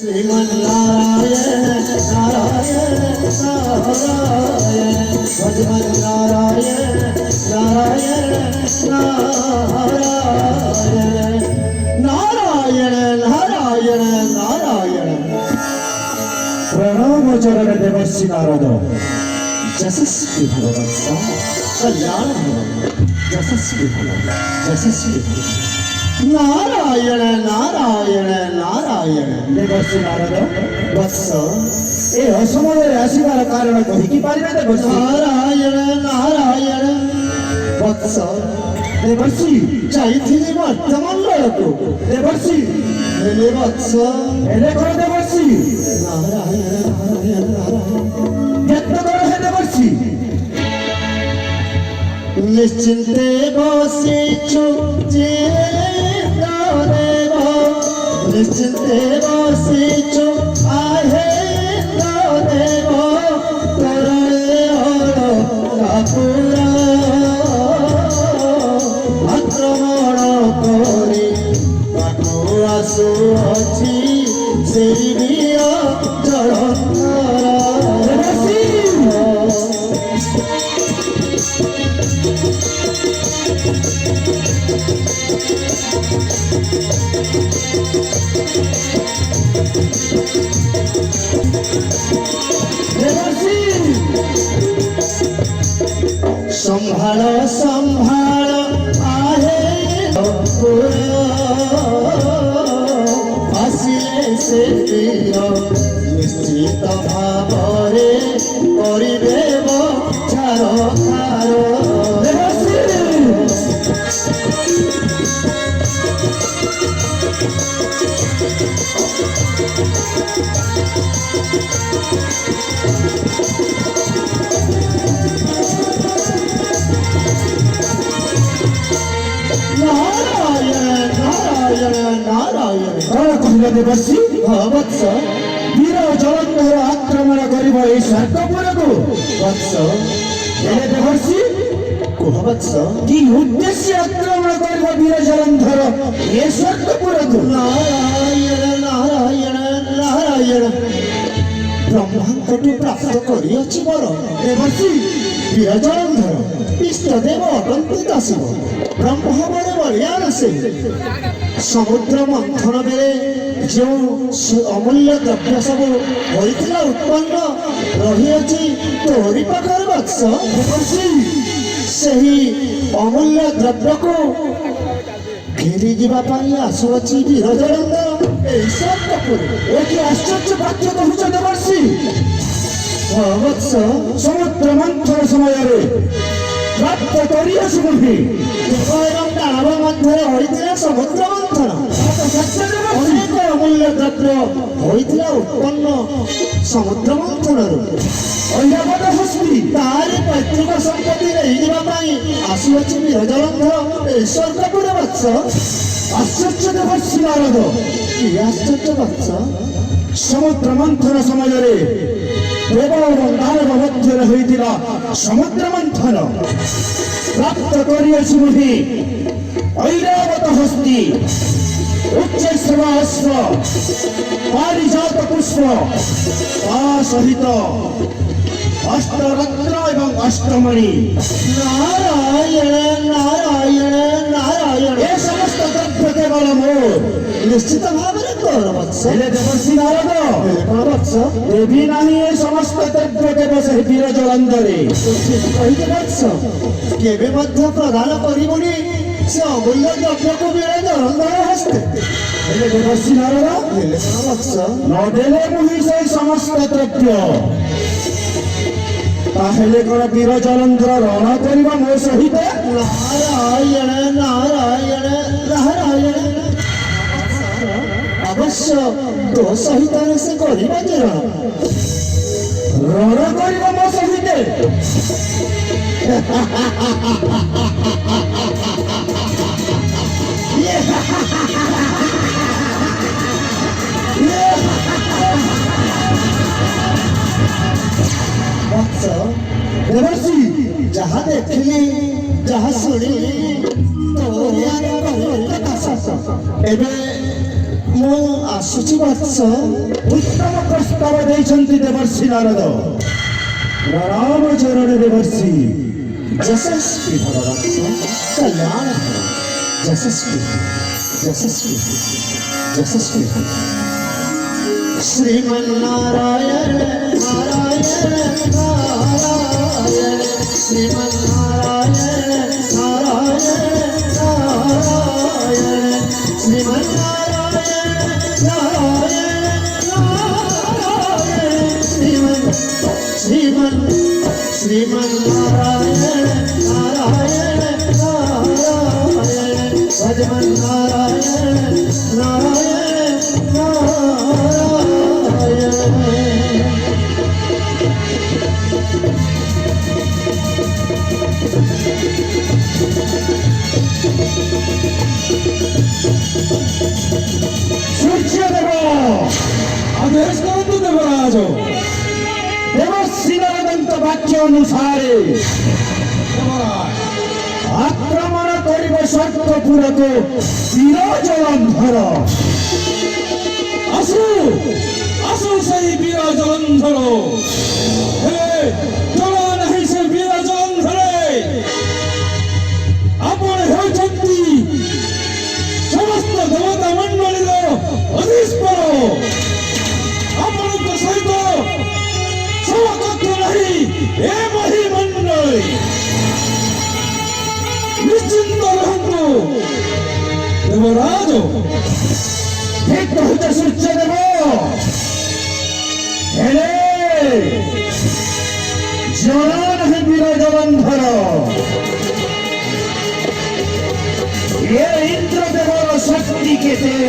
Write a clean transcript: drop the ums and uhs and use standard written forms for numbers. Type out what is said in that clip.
श्रीमन्नारायण नारायण नारायण भजमन नारायण नारायण नारायण नारायण नारायण नारायण प्रणव चरण देवर्षि नारद यशस्वी भगवत्स कल्याण यशस्वी यशस्वी नारायण नारायण नारायण देवर्षि नारद वत्स ए असमय आसिबार कारण कहि पारिबे देवर्षि नारायण नारायण वत्स देवर्षि जाइथिनि वर्तमान लयको देवर्षि हेले वत्स एले कर देवर्षि नारायण नारायण नारायण यत्न कर हे देवर्षि निश्चिंते बसिछु देव निश्चिंते बसिछु आहे देव तोरे हर कापुरा आक्रमण करी पाखु आसुअछि सेई बिया जलधरा संभाल संभाल आहे आसिले से तीर निश्चित भावरे करिदेव छारखार नारायण नारायण नारायण कौन कहले देवर्षि वत्स वीर जलंधर आक्रमण करिब ए सर्कपुरको वत्स एले देवर्षि कुह वत्स कि उद्देश्य आक्रमण करिब वीर जलंधर ए सर्कपुरको नारायण नारायण नारायण ब्रह्मांकटु प्राप्त करिअछि बर देवर्षि वीर जलंधर इष्टदेव अटंती दासिब ब्रह्म बड़े बलियान से समुद्र मंथन बेले जो अमूल्य द्रव्य सब होइथिला उत्पन्न रहिअछि तोरी पाखर वत्स सही अमूल्य द्रव्य को घेरी जीवा पाई आसुअछि वीर जलंधर एई सर्कपुर एकी आश्चर्य वाक्य कहूछ देवर्षि वत्स समुद्र मंथन समय प्राप्त करिअछि मुहि एवं दानव मध्य होइथिला समुद्र मंथन अनेक अमूल्य द्रव्य होइथिला उत्पन्न समुद्र मंथनरु ऐरावत हस्ती तारी पैतृक संपत्ति नहीं जीवा पाई आसुअछि वीर जलंधर ए सर्कपुर वत्स आश्चर्य देवर्षि नारद कि आश्चर्य वत्स समुद्र मंथन समय देव और दानव मध्य होइथिला समुद्र मंथन प्राप्त करिअछि मुहि ऐरावत हस्ती उच्च श्रवाश्व पारिजात पुष्प ता सहित अष्टरत्न एवं अष्टमणि नारायण नारायण नारायण ए समस्त द्रव्य केवल मोर निश्चित भावरे तोर वत्स हेले देवर्षि नारद वत्स देवी नाही ए समस्त द्रव्य केवल से वीर जलंधरे कहिते वत्स केबे मध्य प्रदान करिबुनी से अमूल्य द्रव्य को वीर जलंधर हस्ते हेले देवर्षि नारद हेले वत्स न देले मुहि से समस्त द्रव्य ताहेले कोन वीर जलंधर रण करिबा मो सहित नारायण नारायण नारायण अवश्य तो सहित से करिबा जे रण करिबा मो सहित वत्स देवर्षि जहाँ देखली जहाँ शुणी तो एबे ମୁଁ ଆସୁଛି ବତ୍ସ। उत्तम प्रस्ताव देइछन्ति देवर्षि नारद राम चरण देवर्षि यशस्वी भव वत्स, कल्याण भव। यशस्वी यशस्वी यशस्वी भव। श्रीमन्नारायण नारायण नारायण, श्रीमन्नारायण नारायण नारायण, श्रीमन्नारायण नारायण नारायण, श्रीमन्नारायण नारायण नारायण, भजमन्नारायण नारायण नारायण। सूर्यदेव आदेश करन्तु देवराज देवर्षि नारदଙ୍କ वाक्य अनुसारे आक्रमण करिब सर्पपुरको वीर जलन्धर आसु आसु सेई वीर जलन्धर हे चला नाही से वीर जलन्धर आपण हेउछन्ति समस्त देवता मंडलीर अधीश्वर आपणको सहित समकक्ष नहीं ए महिमंडली निश्चिंत रहन्तु देवराज ठीक कहुते सूर्यदेव हेले जड़ा नहीं वीर जलन्धर ये इंद्रदेवर शक्ति के थे